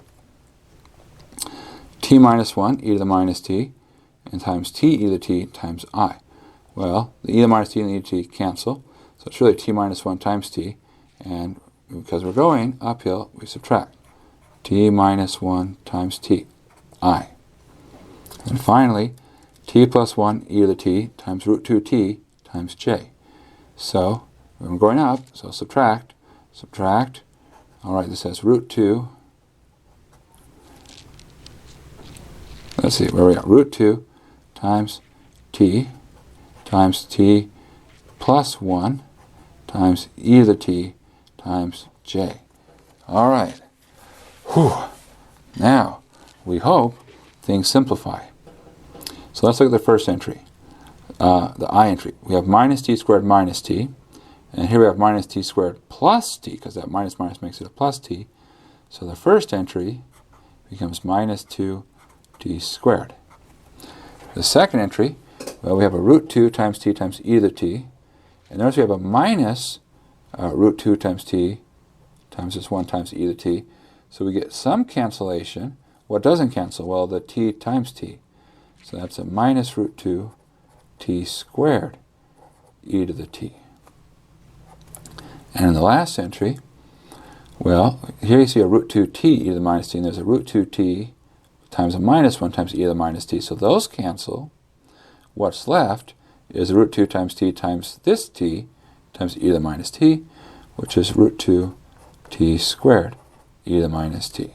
[SPEAKER 1] T minus 1 e to the minus t and times t e to the t times I. Well, the e to the minus t and the e to the t cancel, so it's really t minus 1 times t, and because we're going uphill, we subtract t minus 1 times t, I. And finally, t plus 1 e to the t times root 2t times j. So, when we're going up, so subtract. All right, this has root 2. Let's see, where are we at? Root 2 times t plus 1 times e to the t times j. All right. Whew. Now, we hope things simplify. So let's look at the first entry, the I entry. We have minus t squared minus t, and here we have minus t squared plus t, because that minus minus makes it a plus t. So the first entry becomes minus 2t squared. The second entry, well, we have a root 2 times t times e to the t. And notice we have a minus root 2 times t times this 1 times e to the t. So we get some cancellation. What doesn't cancel? Well, the t times t. So that's a minus root 2 t squared e to the t. And in the last entry, well, here you see a root 2t e to the minus t, and there's a root 2t times a minus 1 times e to the minus t. So those cancel. What's left is root 2 times t times this t times e to the minus t, which is root 2 t squared e to the minus t.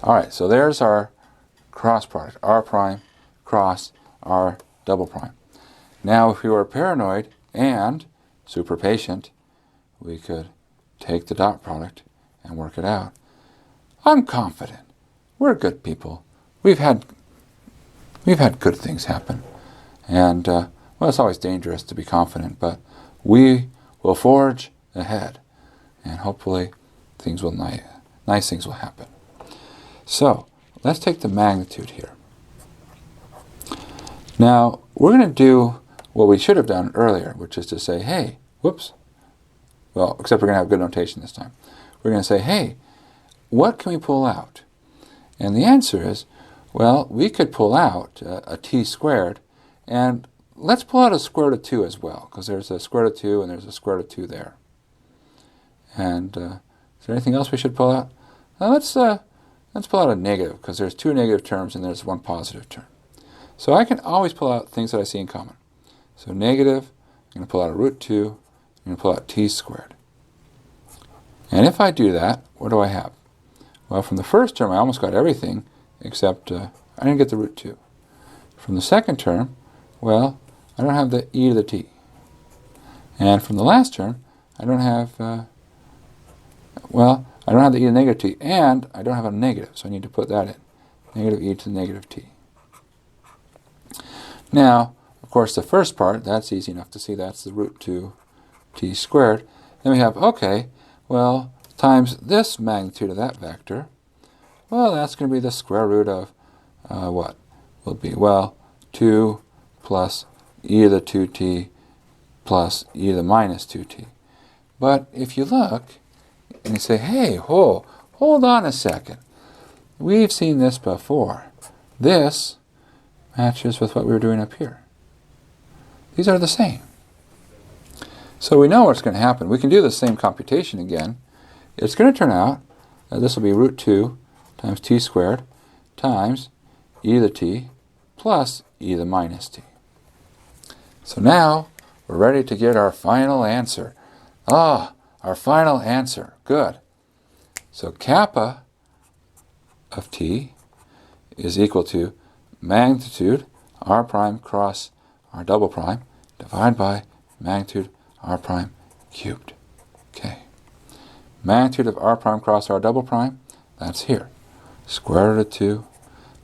[SPEAKER 1] All right, so there's our cross product, r prime cross r double prime. Now, if we were paranoid and super patient, we could take the dot product and work it out. I'm confident. We're good people. We've had good things happen. And, well, it's always dangerous to be confident, but we will forge ahead. And hopefully things will nice things will happen. So, let's take the magnitude here. Now, we're going to do what we should have done earlier, which is to say, hey, whoops. Well, except we're going to have good notation this time. We're going to say, hey, what can we pull out? And the answer is, well, we could pull out a t squared, and let's pull out a square root of 2 as well, because there's a square root of 2 and there's a square root of 2 there. And is there anything else we should pull out? Let's pull out a negative, because there's 2 negative terms and there's 1 positive term. So I can always pull out things that I see in common. So negative, I'm going to pull out a root 2, I'm going to pull out t squared. And if I do that, what do I have? Well, from the first term, I almost got everything, except I didn't get the root 2. From the second term, well, I don't have the e to the t. And from the last term, I don't have, I don't have the e to the negative t, and I don't have a negative, so I need to put that in. Negative e to the negative t. Now, of course, the first part, that's easy enough to see. That's the root 2 t squared. Then we have, okay, well, times this magnitude of that vector. Well, that's going to be the square root of what will be? Well, 2 plus e to the 2t plus e to the minus 2t. But if you look and you say, hey, hold on a second. We've seen this before. This matches with what we were doing up here. These are the same. So we know what's going to happen. We can do the same computation again. It's going to turn out that this will be root 2 times t squared times e to the t plus e to the minus t. So now we're ready to get our final answer. Our final answer. Good. So kappa of t is equal to magnitude r prime cross r double prime divided by magnitude r prime cubed. Okay. Magnitude of r prime cross r double prime, that's here. Square root of 2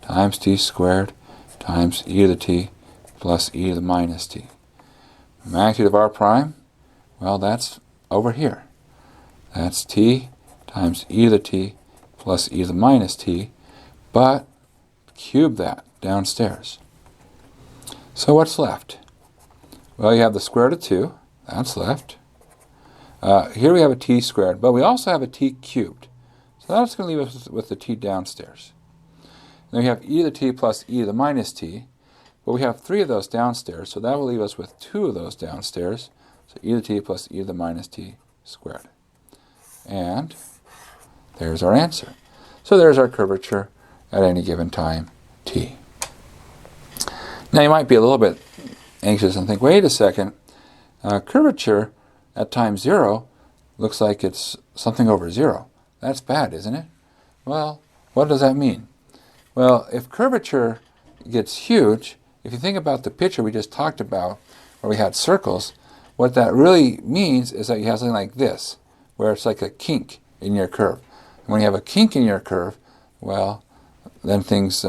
[SPEAKER 1] times t squared times e to the t plus e to the minus t. Magnitude of r prime, well, that's over here. That's t times e to the t plus e to the minus t, but cube that downstairs. So what's left? Well, you have the square root of 2. That's left. Here we have a t squared, but we also have a t cubed. So that's going to leave us with the t downstairs. Then we have e to the t plus e to the minus t, but we have 3 of those downstairs, so that will leave us with 2 of those downstairs. So e to the t plus e to the minus t squared. And there's our answer. So there's our curvature at any given time, t. Now you might be a little bit anxious and think, wait a second, curvature at time 0 looks like it's something over 0. That's bad, isn't it? Well, what does that mean? Well, if curvature gets huge, if you think about the picture we just talked about, where we had circles, what that really means is that you have something like this, where it's like a kink in your curve. And when you have a kink in your curve, well, then things,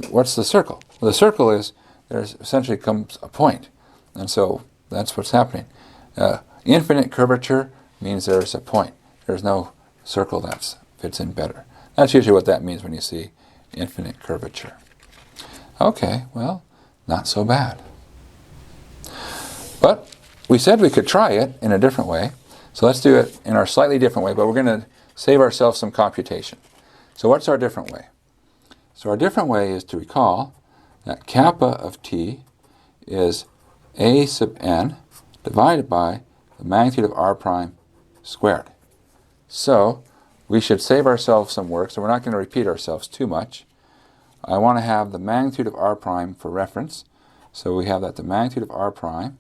[SPEAKER 1] what's the circle? Well, the circle is, there's essentially comes a point. And so that's what's happening. Infinite curvature means there's a point. There's no circle that's fits in better. That's usually what that means when you see infinite curvature. Okay, well, not so bad. But we said we could try it in a different way. So let's do it in our slightly different way, but we're going to save ourselves some computation. So what's our different way? So our different way is to recall that kappa of t is a sub n divided by the magnitude of r prime squared. So we should save ourselves some work, so we're not going to repeat ourselves too much. I want to have the magnitude of r prime for reference. So we have that the magnitude of r prime,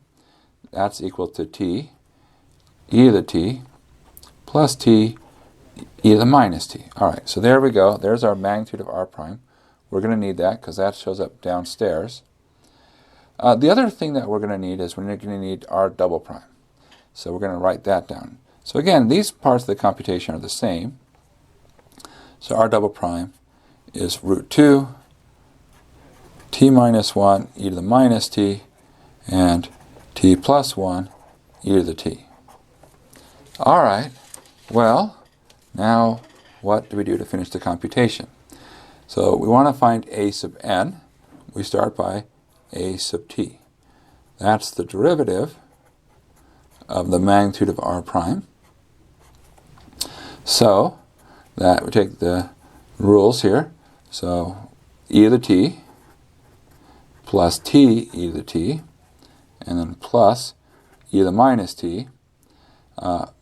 [SPEAKER 1] that's equal to t, e to the t, plus t, e to the minus t. All right, so there we go. There's our magnitude of r prime. We're going to need that because that shows up downstairs. The other thing that we're going to need is we're going to need r double prime. So we're going to write that down. So again, these parts of the computation are the same. So r double prime is root 2, t minus 1, e to the minus t, and t plus 1, e to the t. All right, well, now what do we do to finish the computation? So we want to find a sub n. We start by a sub t. That's the derivative of the magnitude of r prime. So that we take the rules here. So e to the t plus t e to the t, and then plus e to the minus t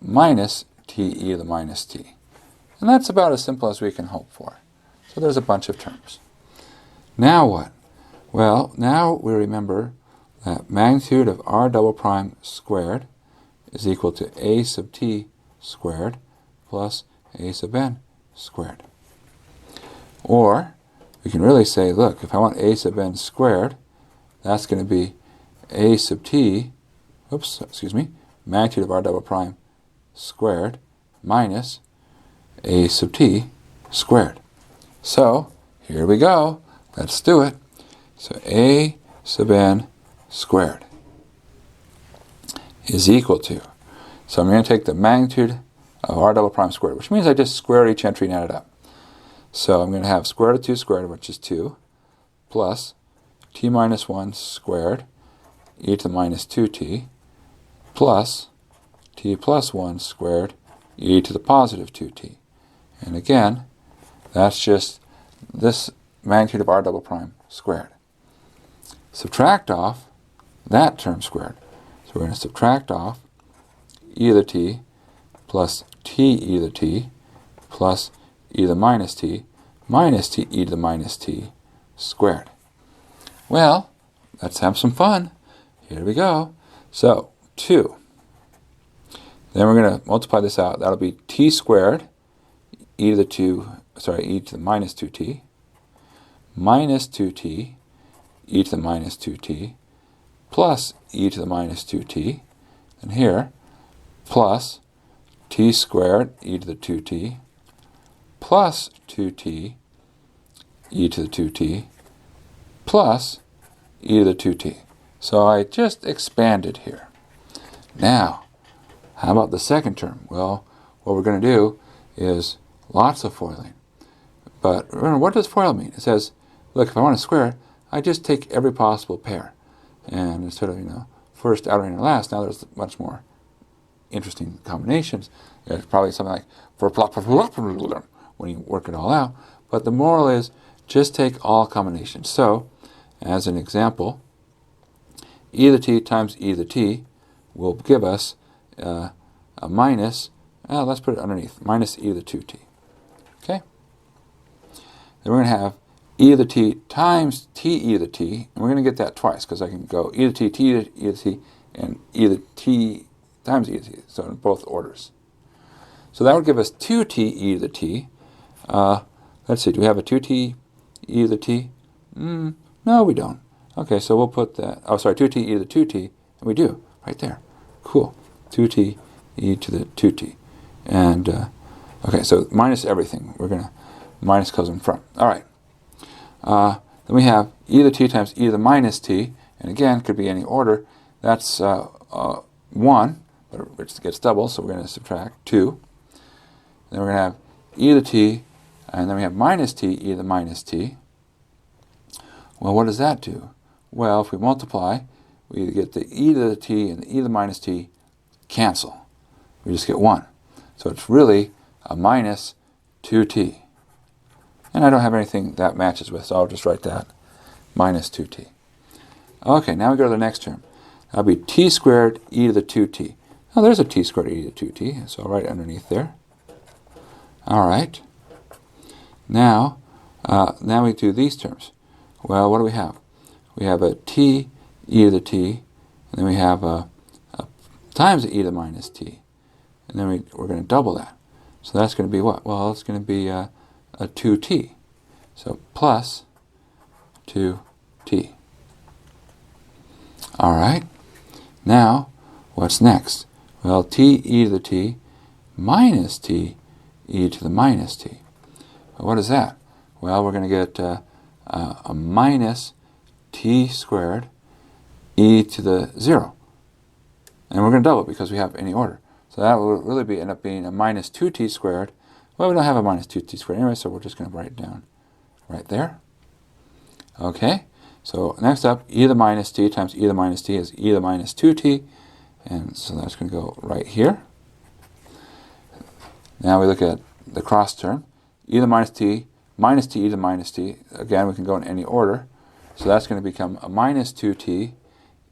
[SPEAKER 1] minus t e to the minus t. And that's about as simple as we can hope for. So there's a bunch of terms. Now what? Well, now we remember that magnitude of r double prime squared is equal to a sub t squared plus a sub n squared. Or we can really say, look, if I want a sub n squared, that's going to be a sub t, magnitude of r double prime squared minus a sub t squared. So here we go. Let's do it. So a sub n squared is equal to, so I'm going to take the magnitude of r double prime squared, which means I just square each entry and add it up. So I'm going to have square root of 2 squared, which is 2, plus t minus 1 squared, e to the minus 2t, plus t plus 1 squared, e to the positive 2t. And again, that's just this magnitude of r double prime squared. Subtract off that term squared. So we're going to subtract off e to the t plus t e to the t plus e to the minus t e to the minus t squared. Well, let's have some fun. Here we go. So 2. Then we're going to multiply this out. That'll be t squared e to the minus 2t minus 2t e to the minus 2t plus e to the minus 2t, and here plus t squared e to the 2t plus 2t e to the 2t plus e to the 2t. So I just expanded here. Now, how about the second term? Well, what we're going to do is lots of foiling. But remember, what does FOIL mean? It says, look, if I want to square it, I just take every possible pair. And instead of, first, outer, inner, last, now there's much more interesting combinations. There's probably something like when you work it all out. But the moral is just take all combinations. So, as an example, e to the t times e to the t will give us a minus, let's put it underneath, minus e to the 2t. Okay? Then we're going to have e to the t times t e to the t, and we're going to get that twice because I can go e to the t, t to e to the t, and e to the t times e to the t, so in both orders. So that would give us 2t e to the t. Let's see, do we have a 2t e to the t? No, we don't. Okay, so we'll put that, 2t e to the 2t, and we do, right there. Cool, 2t e to the 2t. And, okay, so minus everything. We're going to minus goes in front. All right. Then we have e to the t times e to the minus t, and again, it could be any order. That's 1, but it gets double, so we're going to subtract 2. Then we're going to have e to the t, and then we have minus t, e to the minus t. Well, what does that do? Well, if we multiply, we either get the e to the t and the e to the minus t cancel. We just get 1. So it's really a minus 2t. And I don't have anything that matches with, so I'll just write that, minus 2t. Okay, now we go to the next term. That'll be t squared e to the 2t. Now there's a t squared e to the 2t, so I'll write it underneath there. All right. Now we do these terms. Well, what do we have? We have a t e to the t, and then we have a times the e to the minus t. And then we're going to double that. So that's going to be what? Well, it's going to be a 2t. So plus 2t. All right. Now, what's next? Well, t e to the t minus t e to the minus t. Well, what is that? Well, we're going to get a minus t squared e to the 0. And we're going to double it because we have any order. So that will really end up being a minus 2t squared. Well, we don't have a minus 2t squared anyway, so we're just going to write it down right there. Okay, so next up, e to the minus t times e to the minus t is e to the minus 2t. And so that's going to go right here. Now we look at the cross term. E to the minus t e to the minus t. Again, we can go in any order. So that's going to become a minus 2t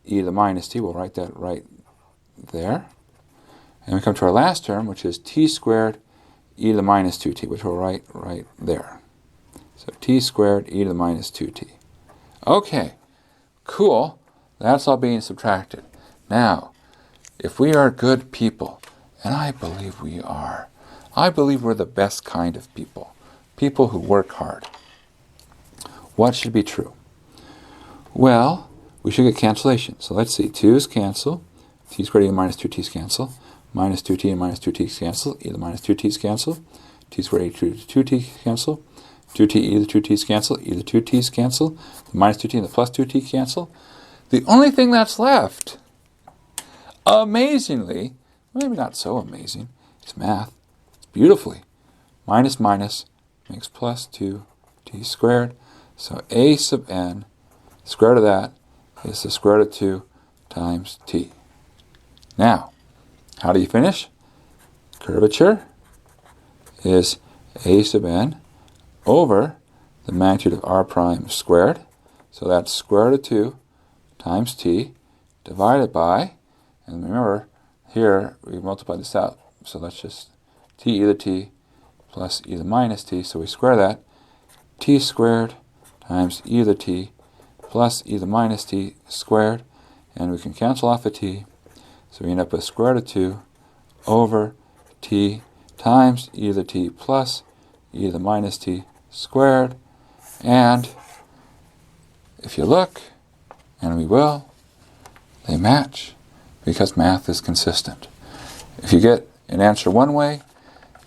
[SPEAKER 1] e to the minus t. We'll write that right there. And we come to our last term, which is t squared e to the minus 2t, which we'll write right there. So t squared e to the minus 2t. Okay, cool. That's all being subtracted. Now, if we are good people, and I believe we are, I believe we're the best kind of people, people who work hard, what should be true? Well, we should get cancellation. So let's see, 2's cancel, t squared e to the minus 2t's cancel, minus 2t and minus 2t's cancel, e to the minus 2t's cancel, t squared e to the 2t cancel, 2t e to the 2t's cancel, e to the 2t's cancel, the minus 2t and the plus 2t cancel. The only thing that's left, amazingly, maybe not so amazing, it's math, it's beautifully, minus minus makes plus 2t squared, so a sub n, square root of that is the square root of 2 times t. Now, how do you finish? Curvature is a sub n over the magnitude of r prime squared, so that's square root of 2 times t divided by, and remember, here we multiply this out, so that's just t e to the t plus e to the minus t, so we square that, t squared times e to the t plus e to the minus t squared, and we can cancel off a t, so we end up with square root of 2 over t times e to the t plus e to the minus t squared, and if you look, and we will, they match, because math is consistent. If you get an answer one way,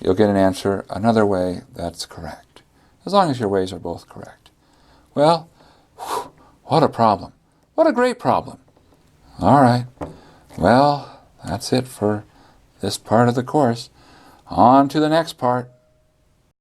[SPEAKER 1] you'll get an answer another way that's correct, as long as your ways are both correct. Well, what a problem. What a great problem. All right. Well, that's it for this part of the course. On to the next part.